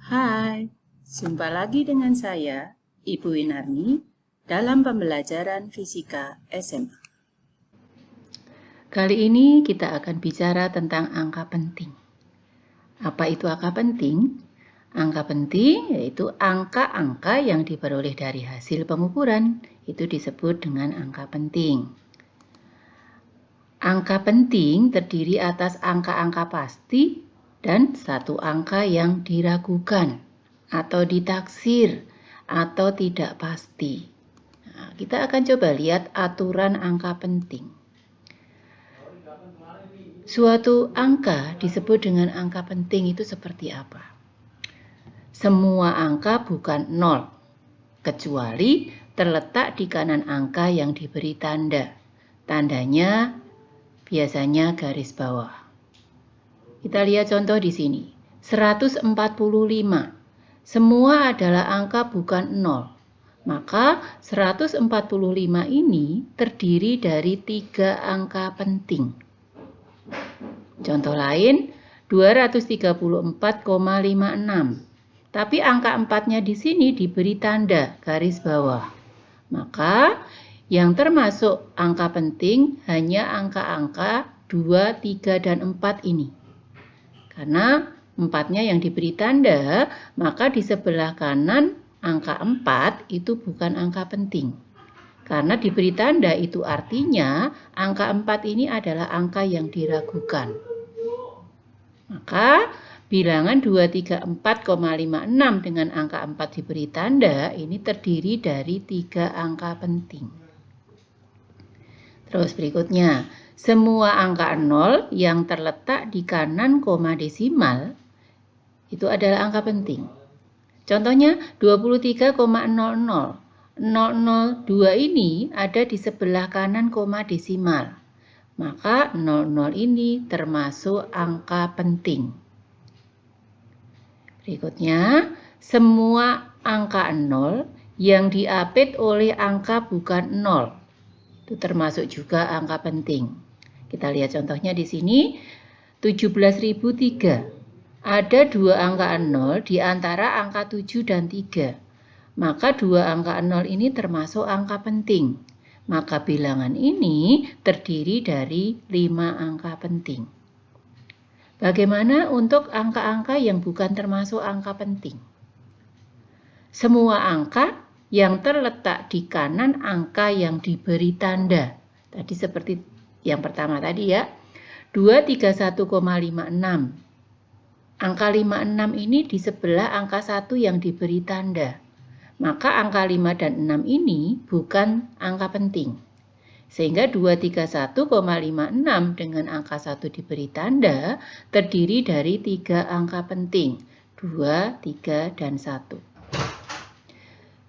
Hai, jumpa lagi dengan saya, Ibu Winarni, dalam pembelajaran Fisika SMA. Kali ini kita akan bicara tentang angka penting. Apa itu angka penting? Angka penting yaitu angka-angka yang diperoleh dari hasil pengukuran. Itu disebut dengan angka penting. Angka penting terdiri atas angka-angka pasti dan satu angka yang diragukan atau ditaksir atau tidak pasti. Nah, kita akan coba lihat aturan angka penting. Suatu angka disebut dengan angka penting itu seperti apa? Semua angka bukan 0, kecuali terletak di kanan angka yang diberi tanda. Tandanya biasanya garis bawah. Kita lihat contoh di sini. 145. Semua adalah angka bukan 0. Maka 145 ini terdiri dari 3 angka penting. Contoh lain, 234,56. Tapi angka 4-nya di sini diberi tanda garis bawah. Maka yang termasuk angka penting hanya angka-angka 2, 3, dan 4 ini. Karena 4-nya yang diberi tanda, maka di sebelah kanan angka 4 itu bukan angka penting. Karena diberi tanda itu artinya angka 4 ini adalah angka yang diragukan. Maka bilangan 234,56 dengan angka 4 diberi tanda ini terdiri dari 3 angka penting. Terus berikutnya, semua angka 0 yang terletak di kanan koma desimal itu adalah angka penting. Contohnya 23,00. 002 ini ada di sebelah kanan koma desimal. Maka 00 ini termasuk angka penting. Berikutnya, semua angka 0 yang diapit oleh angka bukan 0. Itu termasuk juga angka penting. Kita lihat contohnya di sini, 17.003. Ada 2 angka 0 di antara angka 7 dan 3. Maka 2 angka 0 ini termasuk angka penting. Maka bilangan ini terdiri dari 5 angka penting. Bagaimana untuk angka-angka yang bukan termasuk angka penting? Semua angka yang terletak di kanan angka yang diberi tanda. Tadi seperti yang pertama tadi ya. 231,56. Angka 56 ini di sebelah angka 1 yang diberi tanda. Maka angka 5 dan 6 ini bukan angka penting. Sehingga 231,56 dengan angka 1 diberi tanda terdiri dari 3 angka penting. 2, 3, dan 1.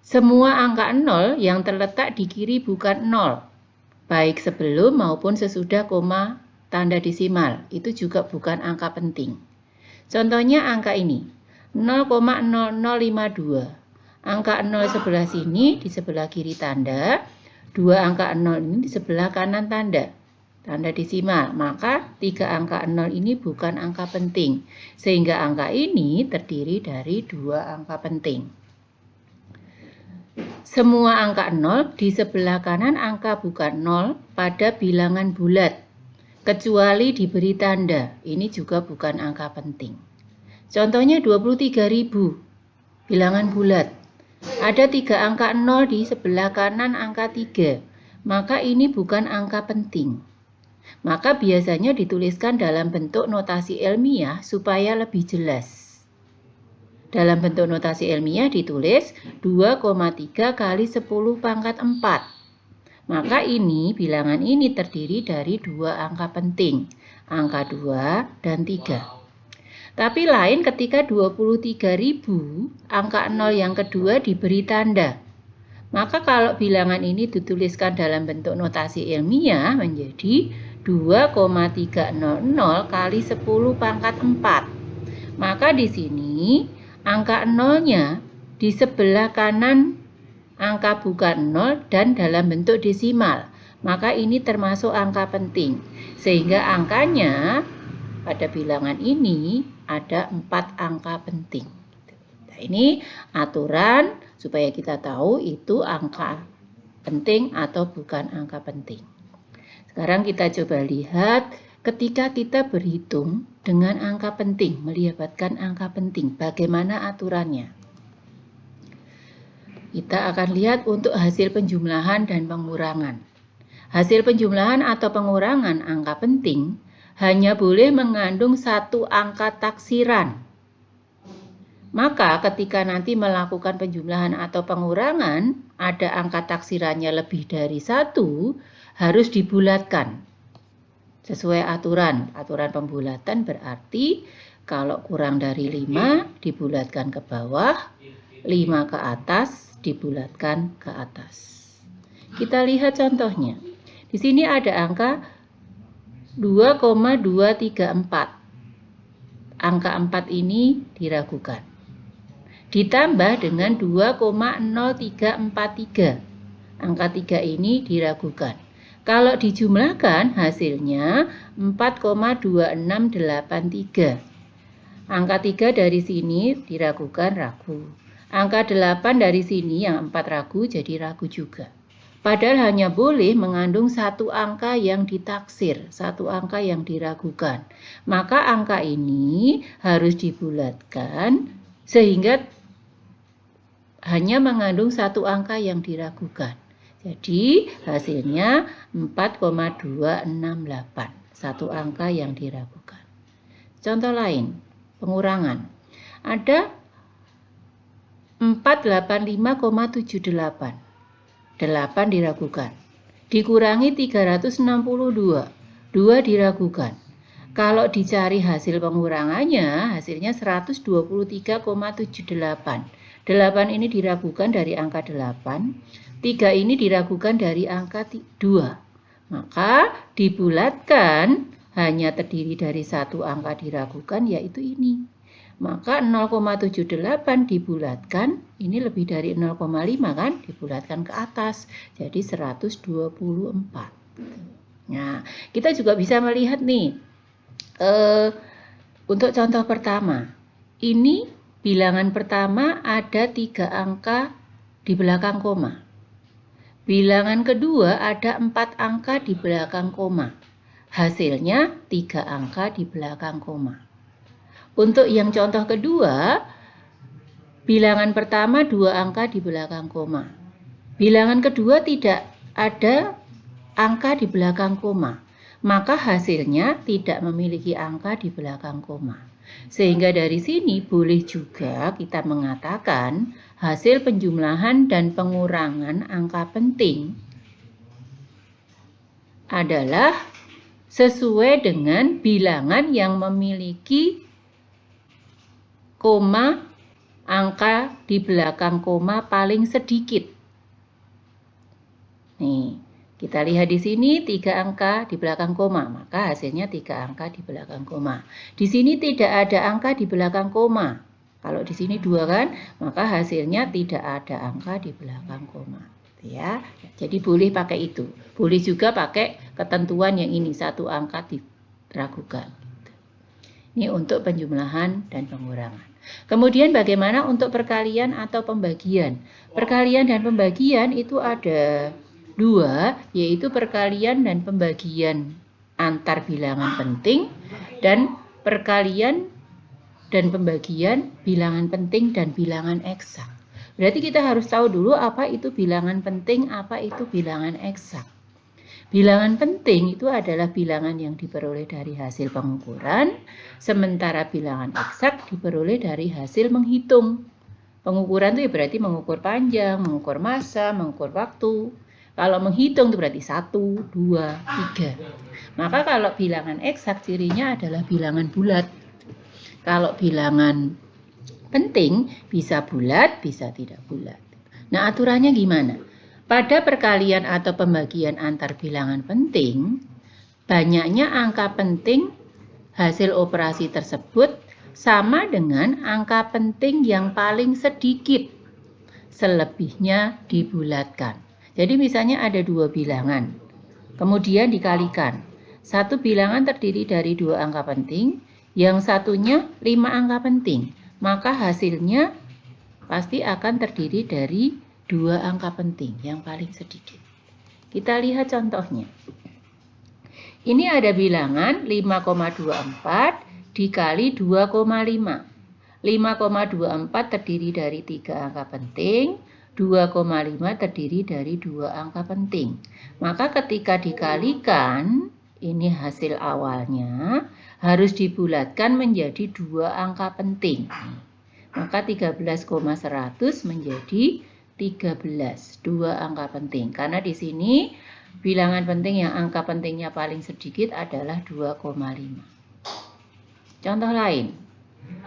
Semua angka 0 yang terletak di kiri bukan 0. Baik sebelum maupun sesudah koma tanda desimal. Itu juga bukan angka penting. Contohnya angka ini. 0,0052. Angka 0 sebelah sini di sebelah kiri tanda. 2 angka 0 ini di sebelah kanan tanda. Tanda desimal. Maka 3 angka 0 ini bukan angka penting. Sehingga angka ini terdiri dari 2 angka penting. Semua angka 0 di sebelah kanan angka bukan 0 pada bilangan bulat. Kecuali diberi tanda. Ini juga bukan angka penting. Contohnya 23.000. Bilangan bulat. Ada 3 angka 0 di sebelah kanan angka 3. Maka ini bukan angka penting. Maka biasanya dituliskan dalam bentuk notasi ilmiah supaya lebih jelas. Dalam bentuk notasi ilmiah ditulis 2,3 kali 10 pangkat 4. Maka ini bilangan ini terdiri dari 2 angka penting. Angka 2 dan 3. Tapi lain ketika 23.000, angka 0 yang kedua diberi tanda. Maka kalau bilangan ini dituliskan dalam bentuk notasi ilmiah menjadi 2,300 kali 10 pangkat 4. Maka di sini angka 0-nya di sebelah kanan angka bukan 0 dan dalam bentuk desimal. Maka ini termasuk angka penting. Sehingga angkanya pada bilangan ini ada 4 angka penting. Nah, ini aturan supaya kita tahu itu angka penting atau bukan angka penting. Sekarang kita coba lihat ketika kita berhitung dengan angka penting, melibatkan angka penting, bagaimana aturannya. Kita akan lihat untuk hasil penjumlahan dan pengurangan. Hasil penjumlahan atau pengurangan angka penting hanya boleh mengandung satu angka taksiran. Maka ketika nanti melakukan penjumlahan atau pengurangan, ada angka taksirannya lebih dari 1, harus dibulatkan. Sesuai aturan pembulatan berarti kalau kurang dari 5 dibulatkan ke bawah, 5 ke atas dibulatkan ke atas. Kita lihat contohnya. Di sini ada angka 2,234. Angka 4 ini diragukan. Ditambah dengan 2,0343. Angka 3 ini diragukan. Kalau dijumlahkan hasilnya 4,2683. Angka 3 dari sini diragukan ragu. Angka 8 dari sini yang 4 ragu jadi ragu juga. Padahal hanya boleh mengandung satu angka yang ditaksir, satu angka yang diragukan. Maka angka ini harus dibulatkan sehingga hanya mengandung satu angka yang diragukan. Jadi hasilnya 4,268, satu angka yang diragukan. Contoh lain, pengurangan. Ada 485,78. 8 diragukan. Dikurangi 362. 2 diragukan. Kalau dicari hasil pengurangannya, hasilnya 123,78. 8 ini diragukan dari angka 8. 3 ini diragukan dari angka 2. Maka dibulatkan hanya terdiri dari satu angka diragukan, yaitu ini. Maka 0,78 dibulatkan, ini lebih dari 0,5 kan, dibulatkan ke atas, jadi 124. Nah, kita juga bisa melihat nih, untuk contoh pertama, ini bilangan pertama ada 3 angka di belakang koma. Bilangan kedua ada 4 angka di belakang koma. Hasilnya 3 angka di belakang koma. Untuk yang contoh kedua, bilangan pertama 2 angka di belakang koma. Bilangan kedua tidak ada angka di belakang koma. Maka hasilnya tidak memiliki angka di belakang koma. Sehingga dari sini boleh juga kita mengatakan hasil penjumlahan dan pengurangan angka penting adalah sesuai dengan bilangan yang memiliki koma, angka di belakang koma paling sedikit. Nih, kita lihat di sini 3 angka di belakang koma, maka hasilnya 3 angka di belakang koma. Di sini tidak ada angka di belakang koma. Kalau di sini 2 kan, maka hasilnya tidak ada angka di belakang koma. Ya, jadi boleh pakai itu. Boleh juga pakai ketentuan yang ini, satu angka diragukan. Ini untuk penjumlahan dan pengurangan. Kemudian bagaimana untuk perkalian atau pembagian? Perkalian dan pembagian itu ada 2, yaitu perkalian dan pembagian antar bilangan penting dan perkalian dan pembagian bilangan penting dan bilangan eksak. Berarti kita harus tahu dulu apa itu bilangan penting, apa itu bilangan eksak. Bilangan penting itu adalah bilangan yang diperoleh dari hasil pengukuran, sementara bilangan eksak diperoleh dari hasil menghitung. Pengukuran itu berarti mengukur panjang, mengukur massa, mengukur waktu. Kalau menghitung itu berarti 1, 2, 3. Maka kalau bilangan eksak cirinya adalah bilangan bulat. Kalau bilangan penting bisa bulat, bisa tidak bulat. Nah, aturannya gimana? Pada perkalian atau pembagian antar bilangan penting, banyaknya angka penting hasil operasi tersebut sama dengan angka penting yang paling sedikit. Selebihnya dibulatkan. Jadi misalnya ada 2 bilangan, kemudian dikalikan. Satu bilangan terdiri dari 2 angka penting, yang satunya 5 angka penting. Maka hasilnya pasti akan terdiri dari 2 angka penting yang paling sedikit. Kita lihat contohnya. Ini ada bilangan 5,24 dikali 2,5. 5,24 terdiri dari 3 angka penting, 2,5 terdiri dari 2 angka penting. Maka ketika dikalikan, ini hasil awalnya harus dibulatkan menjadi 2 angka penting. Maka 13,100 menjadi 13, 2 angka penting. Karena di sini bilangan penting yang angka pentingnya paling sedikit adalah 2,5. Contoh lain.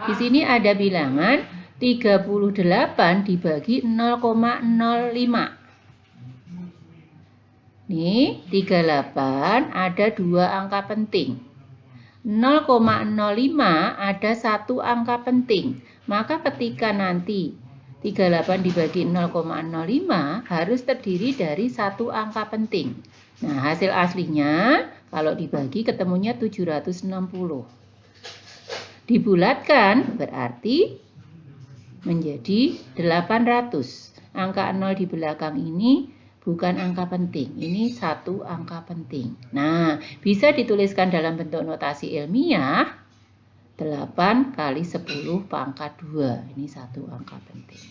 Di sini ada bilangan 38 dibagi 0,05. Nih, 38 ada 2 angka penting. 0,05 ada 1 angka penting. Maka ketika nanti 38 dibagi 0,05 harus terdiri dari 1 angka penting. Nah, hasil aslinya kalau dibagi ketemunya 760. Dibulatkan berarti menjadi 800. Angka 0 di belakang ini bukan angka penting, ini 1 angka penting. Nah, bisa dituliskan dalam bentuk notasi ilmiah 8 kali 10 pangkat 2. Ini 1 angka penting.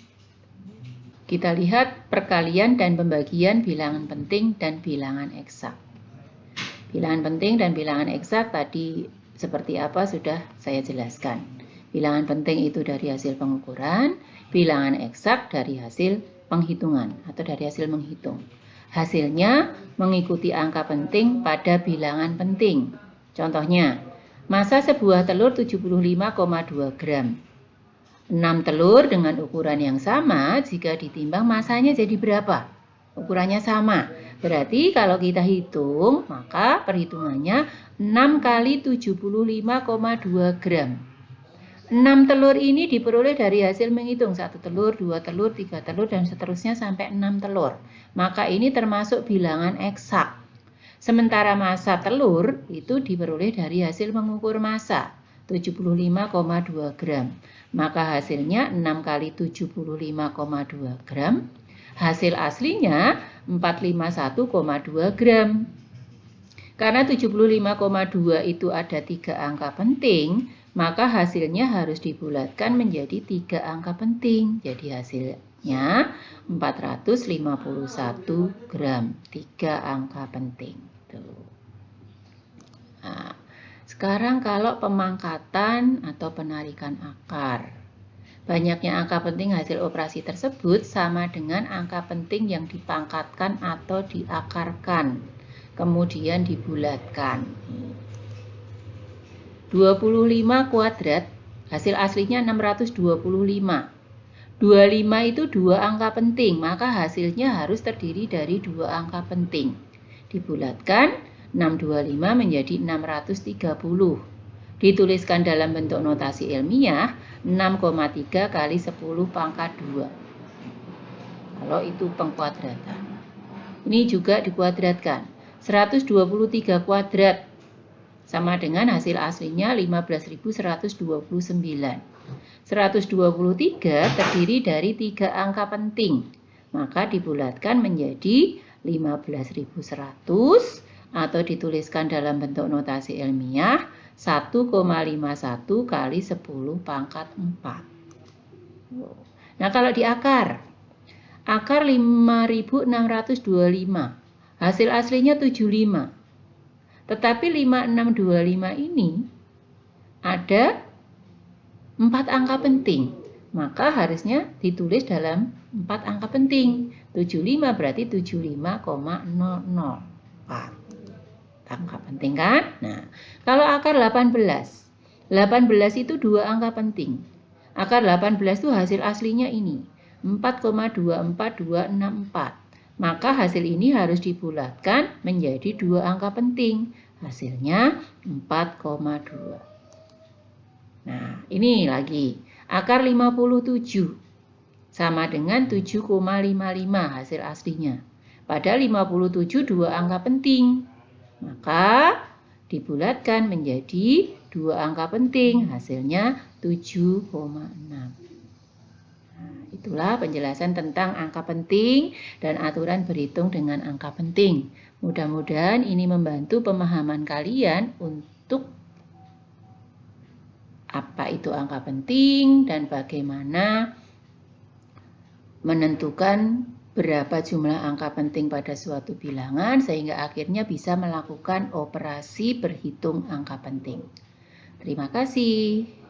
Kita lihat perkalian dan pembagian bilangan penting dan bilangan eksak. Bilangan penting dan bilangan eksak tadi seperti apa sudah saya jelaskan. Bilangan penting itu dari hasil pengukuran, bilangan eksak dari hasil penghitungan atau dari hasil menghitung. Hasilnya mengikuti angka penting pada bilangan penting. Contohnya, massa sebuah telur 75,2 gram. 6 telur dengan ukuran yang sama, jika ditimbang massanya jadi berapa? Ukurannya sama. Berarti kalau kita hitung, maka perhitungannya 6 kali 75,2 gram. 6 telur ini diperoleh dari hasil menghitung 1 telur, 2 telur, 3 telur, dan seterusnya sampai 6 telur. Maka ini termasuk bilangan eksak. Sementara massa telur itu diperoleh dari hasil mengukur massa 75,2 gram. Maka hasilnya 6 kali 75,2 gram. Hasil aslinya 451,2 gram. Karena 75,2 itu ada 3 angka penting, maka hasilnya harus dibulatkan menjadi 3 angka penting. Jadi hasilnya 451 gram, 3 angka penting. Nah, sekarang kalau pemangkatan atau penarikan akar. Banyaknya angka penting hasil operasi tersebut sama dengan angka penting yang dipangkatkan atau diakarkan, kemudian dibulatkan. 25 kuadrat, hasil aslinya 625. 25 itu 2 angka penting, maka hasilnya harus terdiri dari 2 angka penting. Dibulatkan, 625 menjadi 630. Dituliskan dalam bentuk notasi ilmiah 6,3 kali 10 pangkat 2. Kalau itu pengkuadratan. Ini juga dikuadratkan. 123 kuadrat sama dengan hasil aslinya 15.129. 123 terdiri dari 3 angka penting. Maka dibulatkan menjadi 15.100 atau dituliskan dalam bentuk notasi ilmiah 1,51 kali 10 pangkat 4. Nah, kalau di akar 5.625, hasil aslinya 75. Tetapi 5625 ini ada 4 angka penting, maka harusnya ditulis dalam 4 angka penting. 75 berarti 75,004. Angka penting kan? Nah, kalau akar 18. 18 itu 2 angka penting. Akar 18 itu hasil aslinya ini. 4,24264. Maka hasil ini harus dibulatkan menjadi 2 angka penting. Hasilnya 4,2. Nah, ini lagi. Akar 57 sama dengan 7,55 hasil aslinya. Padahal 57 2 angka penting. Maka dibulatkan menjadi 2 angka penting, hasilnya 7,6. Itulah penjelasan tentang angka penting dan aturan berhitung dengan angka penting. Mudah-mudahan ini membantu pemahaman kalian untuk apa itu angka penting dan bagaimana menentukan berapa jumlah angka penting pada suatu bilangan sehingga akhirnya bisa melakukan operasi berhitung angka penting. Terima kasih.